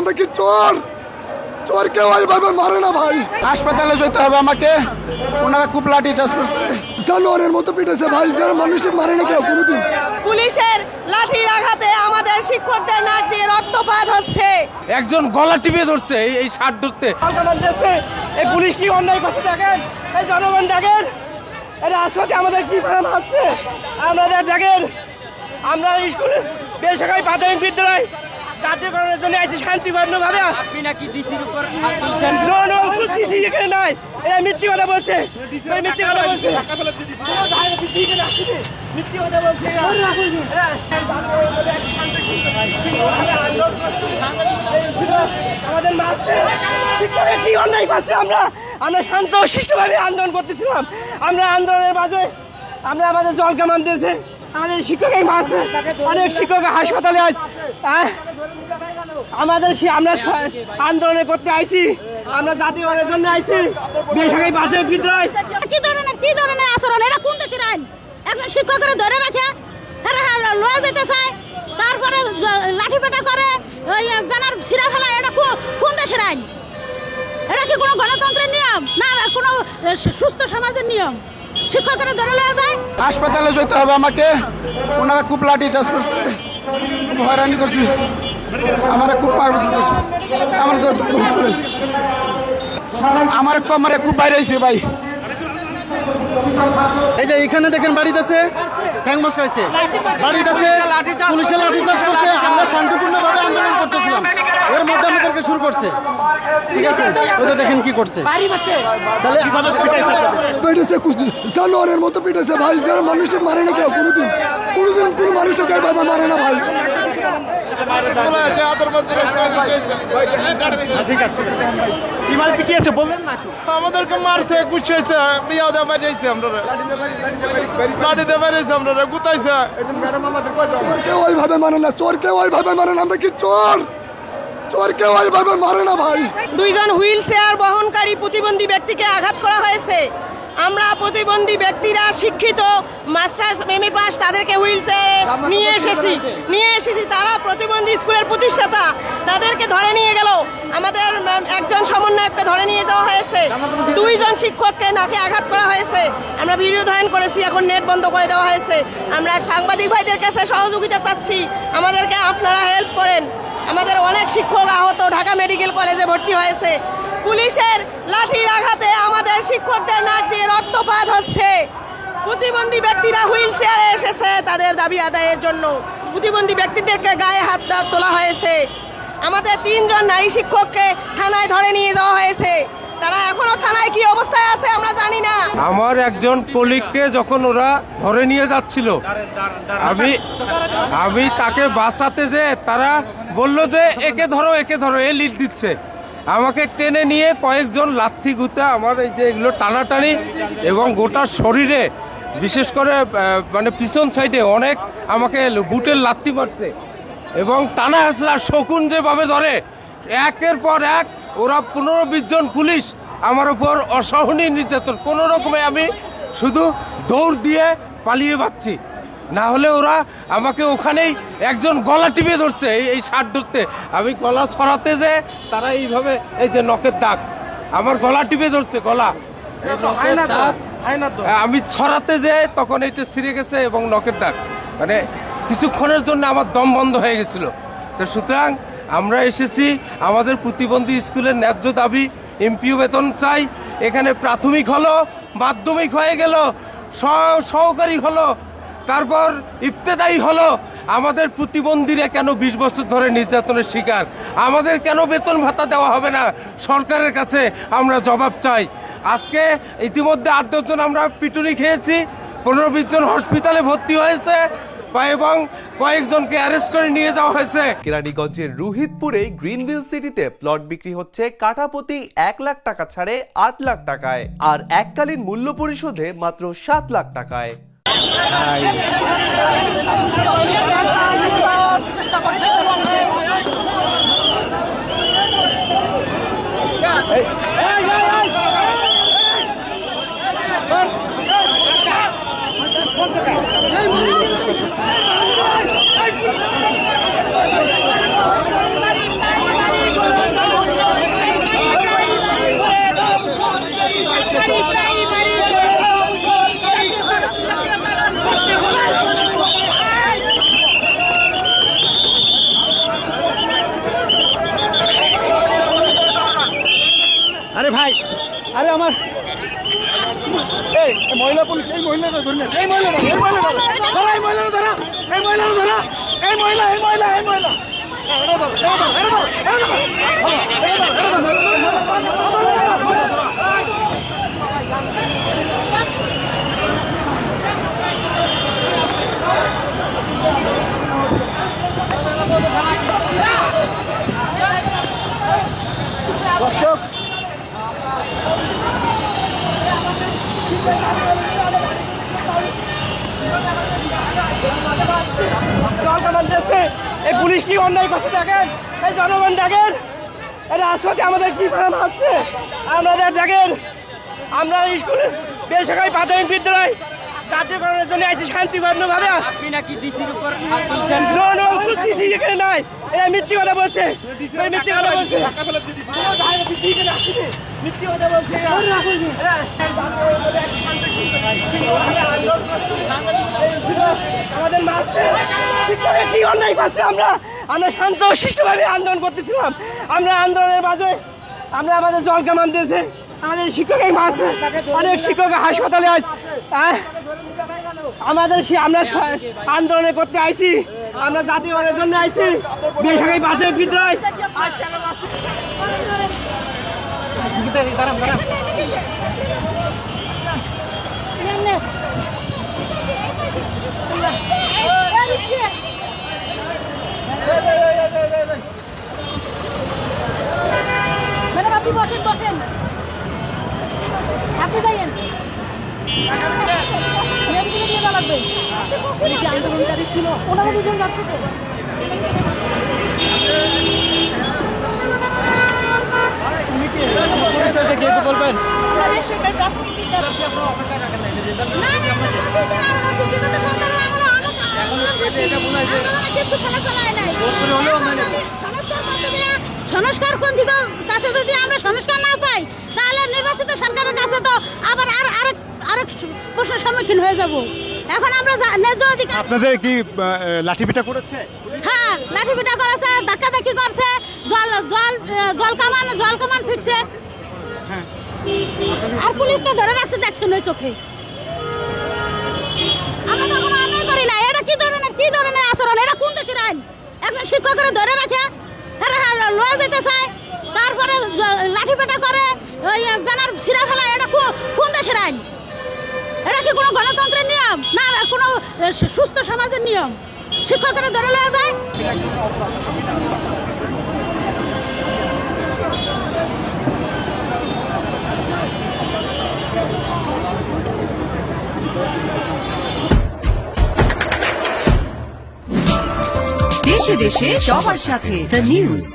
আমরা কি চোর? চোরকে ওইভাবে মারে না ভাই। হাসপাতালে যেতে হবে আমাকে, ওনারা খুব লাঠি চার্জ করছে, জানোয়ারের মতো পিটেছে ভাই, যারা মানুষের মারে না কেউ কোনোদিন। পুলিশের লাঠির আঘাতে আমাদের শিক্ষকদের নাক দিয়ে রক্তপাত হচ্ছে। একজন গলা টিপে ধরছে এই শার্ট ধরতে। এই পুলিশ কি অন্যায় করছে দেখেন, এই জনগণ দেখেন, এই রাজপথে আমাদের কি করে মারছে আমাদের দেখেন। আমরা স্কুলের বেসরকারি প্রাথমিক বিদ্যালয় জাতীয়করণের জন্য আইছি শান্তিপূর্ণভাবে। আপনি নাকি ডিসির উপর হাত তুলছেন? ডিসি এখানে নাই, এরা মিথ্যে কথা বলছে, মিথ্যে কথা বলছে, মিথ্যে কথা বলছে। আমাদের মারছে, শিক্ষকের কি অন্যায় করছে? আমরা শান্ত শিষ্টভাবে আন্দোলন করতেছিলাম। আমরা আন্দোলনের মাঝে আমাদের জল কামান দিয়েছে, আমাদের শিক্ষকের মারছে, অনেক শিক্ষক হাসপাতালে আছে। আমরা আন্দোলন করতে আইছি, আমরা জাতীয়করণের জন্য আইছি বেসরকারি প্রাথমিক বিদ্যালয়। কি ধরনের আচরণ এটা? কোন দেশের আইন? একজন শিক্ষকের ধরে রাখে, লয়ে যেতে চায়, তারপরে লাঠি পেটা করে, ওই ব্যানার ছিঁড়া ফেলা, এটা কোন দেশের আইন? এটা কি কোনো গণতন্ত্রের নিয়ম না কোনো সুস্থ সমাজের নিয়ম? শিক্ষকেরা ধরে লয়ে যায়। হাসপাতালে যেতে হবে আমাকে, ওনারা খুব লাঠি চার্জ করছে, খুব হয়রানি করছে, আমার খুব মারপিট করছে, আমার কমারে খুব বাইরে আইছে ভাই। এই যে এখানে দেখেন বাড়িতেছে ঠ্যাংমস খাইছে, বাড়িতেছে পুলিশের লাঠিচার্জ করছে। আমরা শান্তিপূর্ণভাবে আন্দোলন করতেছিলাম, এর মধ্যে আমাদেরকে শুরু করছে। ঠিক আছে, ওই তো দেখেন কি করছে, তাহলে পিটেছে জানোয়ারের মতো পিটেছে ভাই, যারা মানুষের মারে না কেউ কোনোদিন কোনো মানুষকে এভাবে মারে না ভাই। কিভাবে পিটিয়েছে বললেন না? আমাদেরকে মারছে, গুছাইছে, বিয়াও দে মারিয়েছে, আমরা লাঠি দে মারিয়েছে, আমরা গুতাইছে। চোরকে ওইভাবে মানে না, চোরকে ওইভাবে মানে না, আমরা কি চোর? চোরকে ওইভাবে মারে না ভাই। দুইজন হুইল চেয়ার বহনকারী প্রতিবন্ধী ব্যক্তিকে আঘাত করা হয়েছে। আমরা প্রতিবন্ধী ব্যক্তিরা শিক্ষিত, মাস্টার্স এমএ পাস, তাদেরকে হুইল চেয়ারে নিয়ে এসেছি। তারা প্রতিবন্ধী স্কুলের প্রতিষ্ঠাতা, তাদেরকে ধরে নিয়ে গেল। আমাদের একজন সমন্বয়ককে ধরে নিয়ে যাওয়া হয়েছে, দুইজন শিক্ষককে নাকে আঘাত করা হয়েছে। আমরা ভিডিও ধারণ করেছি, এখন নেট বন্ধ করে দেওয়া হয়েছে। আমরা সাংবাদিক ভাইদের কাছে সহযোগিতা চাচ্ছি, আমাদেরকে আপনারা হেল্প করেন। আমাদের অনেক শিক্ষক আহত, ঢাকা মেডিকেল কলেজে ভর্তি হয়েছে। পুলিশের লাঠির আঘাতে আমাদের শিক্ষকদের নাক দিয়ে রক্তপাত হচ্ছে। প্রতিবন্ধী ব্যক্তিরা হুইল চেয়ারে এসেছে তাদের দাবি আদায়ের জন্য। প্রতিবন্ধী ব্যক্তিদেরকে গায়ে হাত তোলা হয়েছে। আমাদের 3 জন নারী শিক্ষককে থানায় ধরে নিয়ে যাওয়া হয়েছে। তারা এখনো থানায় কি অবস্থায় আছে আমরা জানি না। আমার একজন কলিগকে যখন ওরা ধরে নিয়ে যাচ্ছিল, আমি তাকে বাঁচাতে যে তারা বলল যে একে ধরো, এ লিড দিচ্ছে। আমাকে টেনে নিয়ে কয়েকজন লাথি গুতা, আমার এই যে এগুলো টানাটানি এবং গোটা শরীরে, বিশেষ করে মানে পিছন সাইডে অনেক আমাকে বুটের লাথি মারছে এবং টানা হাসলা শকুন যেভাবে ধরে, একের পর এক ওরা 15-20 জন পুলিশ আমার উপর অসহনীয় নির্যাতন। কোনো রকমে আমি শুধু দৌড় দিয়ে পালিয়ে পাচ্ছি, না হলে ওরা আমাকে ওখানেই একজন গলা টিপে ধরছে এই শার্ট ধরতে। আমি গলা সরাতে যে তারা এইভাবে, এই যে নখের দাগ, আমার গলা টিপে ধরছে, গলা আমি ছড়াতে যে তখন এটা ছিঁড়ে গেছে এবং নখের দাগ, মানে কিছুক্ষণের জন্য আমার দম বন্ধ হয়ে গেছিল। তো সুতরাং আমরা এসেছি, আমাদের প্রতিবন্ধী স্কুলের ন্যায্য দাবি, এমপিও বেতন চাই। এখানে প্রাথমিক হলো, মাধ্যমিক হয়ে গেল, সহকারী হলো, তারপর ইবতেদায়ী হলো। আমাদের প্রতিবন্ধীরা কেন 20 বছর ধরে নির্যাতনের শিকার? আমাদের কেন বেতন ভাতা দেওয়া হবে না? সরকারের কাছে আমরা জবাব চাই। আজকে ইতিমধ্যে 8-10 জন আমরা পিটুনি খেয়েছি, 15-20 জন হসপিটালে ভর্তি হয়েছে এবং কয়েকজনকে অ্যারেস্ট করে নিয়ে যাওয়া হয়েছে। কেরানীগঞ্জের রুহিতপুরে গ্রিনভিল সিটিতে প্লট বিক্রি হচ্ছে কাঠাপ্রতি 1 লাখ টাকা ছাড়ে 8 লাখ টাকায়, আর এককালীন মূল্য পরিশোধে মাত্র 7 লাখ টাকায়। আরে ভাই, আরে আমার এই মহিলা পুলিশ, এই মহিলাটা ধরে এই মহিলাটা, এই মহিলাটা ধরা, এই মহিলাটা ধরা, এই মহিলাটা ধরা, এই মহিলা, এই মহিলা, এই মহিলা। দর্শক এই পুলিশ কি অন্যায় করছে দেখেন, এই জনগণ দেখেন, এই রাজপথে আমাদের কি ভাড়া মারছে। আমাদের দেখেন, আমরা স্কুলের বেসরকারি প্রাথমিক বিদ্যালয় জাতীয়করণের জন্য আইছি শান্তিপূর্ণভাবে। আপনি নাকি ডিসির উপর হাত তুলছেন? ডিসি এখানে নাই, এরা মিথ্যে কথা বলছে, মিথ্যে কথা বলছে, মিথ্যে কথা বলছে। আমাদের মাস্টার শিক্ষকের কি অন্যায় করছে, আমরা শান্ত শিষ্টভাবে আন্দোলন করতেছিলাম। আমরা আন্দোলনের মাঝে আমরা আমাদের জল কামান দিয়েছে, আমাদের শিক্ষকের মাস্টার, অনেক শিক্ষক হাসপাতালে আমাদের আমরা আন্দোলন করতে আইছি, আমরা জাতীয়করণের জন্য আইছি বেসরকারি প্রাথমিক বিদ্যালয়। ম্যাডাম আপনি বসেন, বসেন, আপনি যাইয়েন। আন্দোলনকারী ছিল, ওনারা দুজন যাচ্ছে তো। বলবেন সংস্কারপন্থী কাছে যদি আমরা সংস্কার না পাই, তাহলে নির্বাচিত সরকারের কাছে তো আবার আরেক প্রশ্নের সম্মুখীন হয়ে যাব। এখন আমরা ন্যায্য অধিকার। আপনাদের কি লাঠিপিটা করেছে? হ্যাঁ, লাঠিপিটা করেছে, ধাক্কাধাক্কি করছে, জল কামান ফিকছে, আর পুলিশ তো ধরে রাখছে, দেখছেন ওই চোখে। আমরা তো কোনো অন্যায় করি না। এটা কি ধরনের আচরণ? এটা কোন দেশের আইন? একজন শিক্ষকের ধরে রাখে, লয়ে যেতে চায়, তারপরে লাঠিপেটা করে, ওই ব্যানার ছিঁড়া ফেলা, এটা কোন দেশের আইন? এটা কি কোনো গণতন্ত্রের নিয়ম, না কোনো সুস্থ সমাজের নিয়ম? শিক্ষকের ধরে লয়ে যায়। দেশে দেশে সবার সাথে দ্য নিউজ।